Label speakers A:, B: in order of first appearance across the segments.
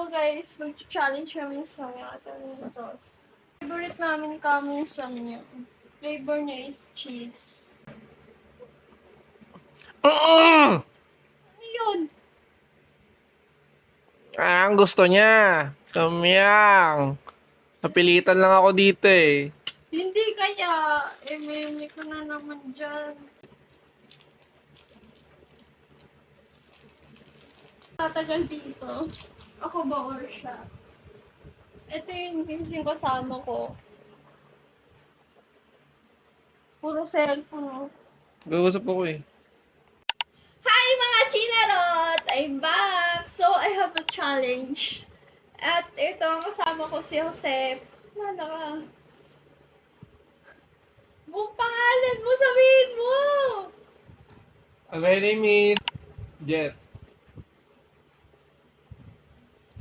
A: guys, mag-challenge kami sa mga sauce. Favorite namin kami sa niya. Flavor niya is cheese. Ano yun?
B: Ang gusto niya. Samyang. Napilitan lang ako dito eh.
A: Hindi kaya. May ko na naman dyan. Tatagal dito. Ako ba or siya? Ito yung kasama ko. Puro cellphone.
B: Gagusap ako eh.
A: Hi mga Chinarot! I'm back! So, I have a challenge. At ito, ang kasama ko si Jose. Mana ka? Buong pangalan mo, sabihin mo!
B: My name is Jet.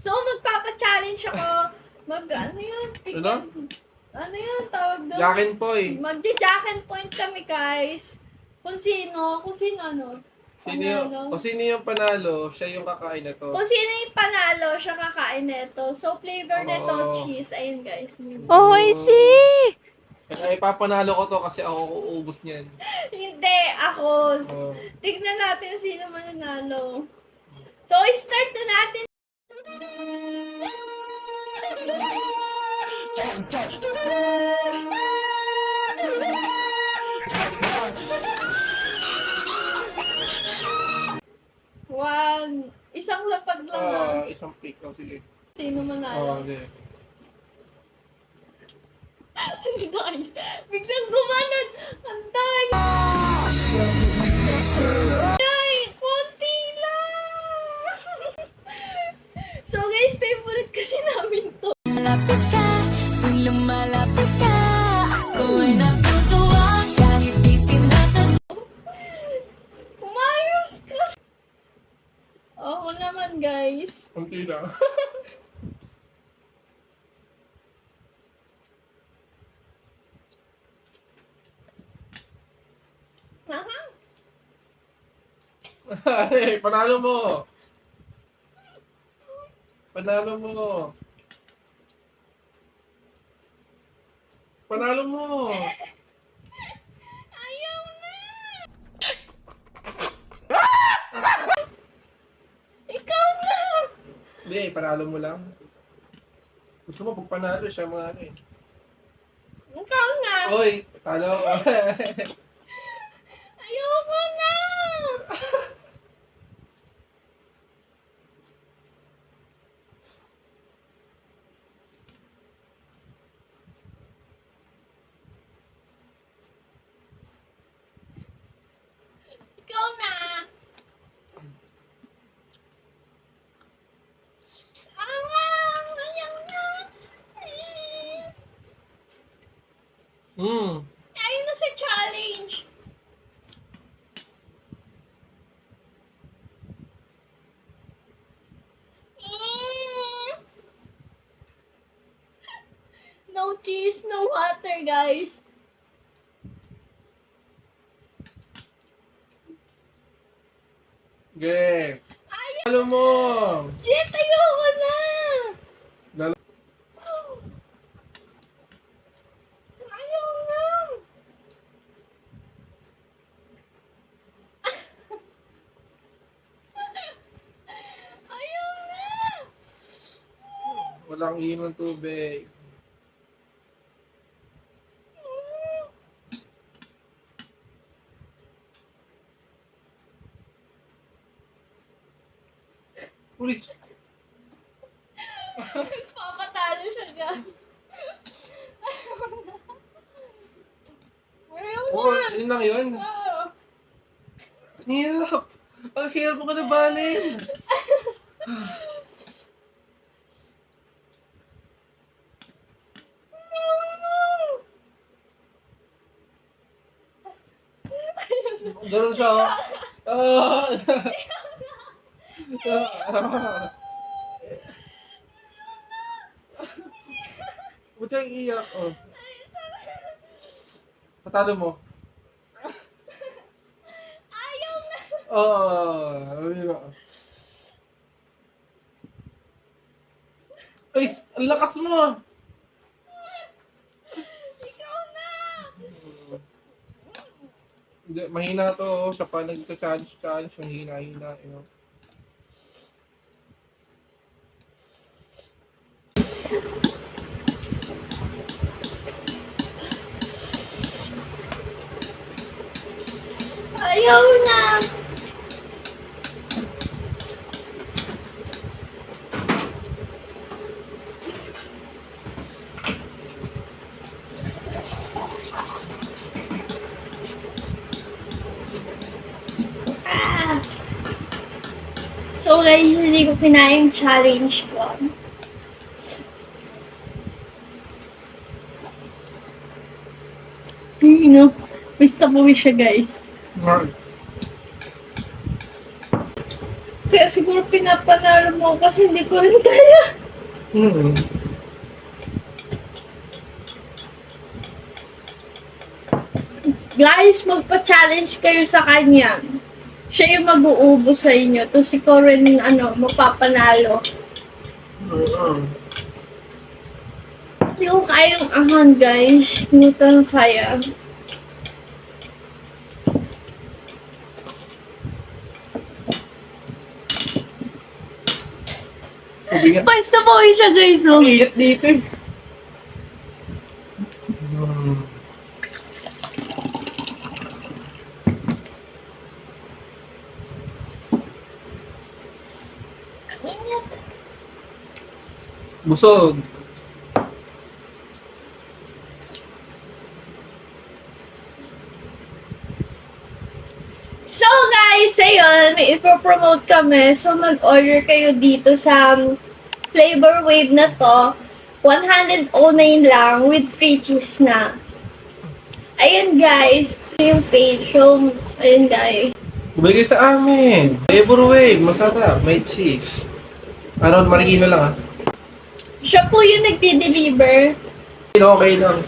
A: So, magpapa-challenge ako. Ano yun? Ano yun? Tawag doon?
B: Jack and Poy.
A: Magja-jack and point kami, guys. Kung sino ano.
B: Sino yung panalo, siya yung kakain na to.
A: Kung sino yung panalo, siya kakain nito. So, flavor nito,
B: Oo.
A: cheese. Ayun, guys.
B: Oh, I see! Ay, papanalo ko to kasi ako uubos niyan.
A: Hindi, ako.
B: Oh.
A: Tignan natin kung sino mananalo. So, start na natin. One. Isang lapag lang
B: Isang pick. Oh, sige.
A: Sino manalo?
B: Okay.
A: Ang dami. Biglang gumanon. Ang dami. Ay, konti lang. So guys, favorite kasi namin to.
C: Malapit ka, kung lumalapit ka, ako ay natutuwa kahit di sinasadya.
A: Umayos ka. Ako naman guys.
B: Kunti lang.
A: Aha.
B: Ay, panalo mo. Panalo mo. Panalo mo.
A: Ayaw na. Ikaw na.
B: Hindi, panalo mo lang. Gusto mo pag panalo siya mga ano eh.
A: Ikaw na.
B: Oy, talo.
A: Ayoko na. Ikaw na. Ayaw na. Ayaw na sa challenge. No cheese, no water, guys.
B: Okay. Talo mo.
A: Jet, ayoko na.
B: Lalo-
A: Ayaw na. Ayaw na.
B: Walang inom ng tubig. Ulit.
A: Papatalo siya, guys. Ayaw
B: Oo,
A: na.
B: yun lang yun.
A: Ah.
B: Ang hirap. Ang hirap mo ka na balin. Ganun siya. Oh. Ba't kang iyak? Oh. Patalo mo.
A: Ayaw na.
B: Oh. Ay, ang lakas mo ah.
A: Ikaw na!
B: Hindi, mahina to. Oh. Siya pa nagka-challenge. Ang hina-hina. You know?
A: Ayaw na! Ah! So guys, hindi ko kinaya yung challenge ko. You know, basta po siya guys. Kaya siguro pinapanalo mo ako kasi hindi ko rin kaya.
B: Hmm.
A: Guys, magpa-challenge kayo sa kanya. Siya yung mag-uubo sa inyo. Tapos ikaw rin, mapapanalo. Hindi ko kayang ahan, guys. Hindi ko talagang kaya.
B: Mabigat.
A: Basta po siya, guys, oh.
B: Ang init dito eh.
A: Ingat.
B: Busog.
A: So guys, ayun, may ipopromote kami. So mag-order kayo dito sa Flavor Wave na to. 109 lang with free juice na. Ayun guys, yung page. So, ayun guys.
B: Bumigay sa amin. Flavor Wave. Masarap. May cheese. Around Marikina lang ah.
A: Siya po yung nagdi-deliver.
B: Okay lang.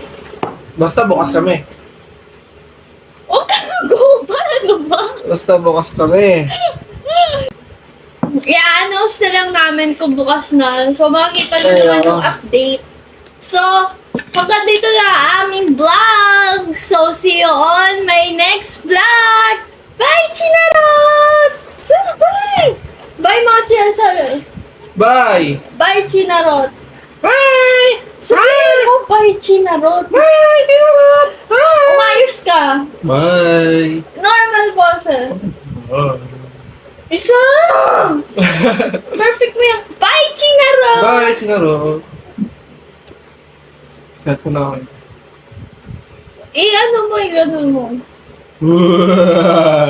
B: Basta bukas kami.
A: Oh, gago! Paano ba?
B: Basta bukas kami.
A: I-announce na lang namin kung bukas na. So, makikita nyo
B: Ay,
A: naman
B: oo.
A: yung update. So, hanggang dito na ang aming vlog. So, see you on my next vlog. Bye, Chinarot! So, bye! Bye, mga Chinarot!
B: Bye!
A: Bye, Chinarot!
B: Bye!
A: Sabihin mo, bye, Chinarot!
B: Bye! Tinarot! Bye!
A: Umayos ka!
B: Bye!
A: Normal boses. Isa! Perfect mo yung bye, Chinarot!
B: Bye, Tinarot! Set ko na ako.
A: Ano mo.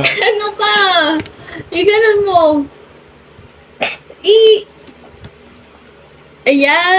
A: Ano ba? Ganun mo. Ayan.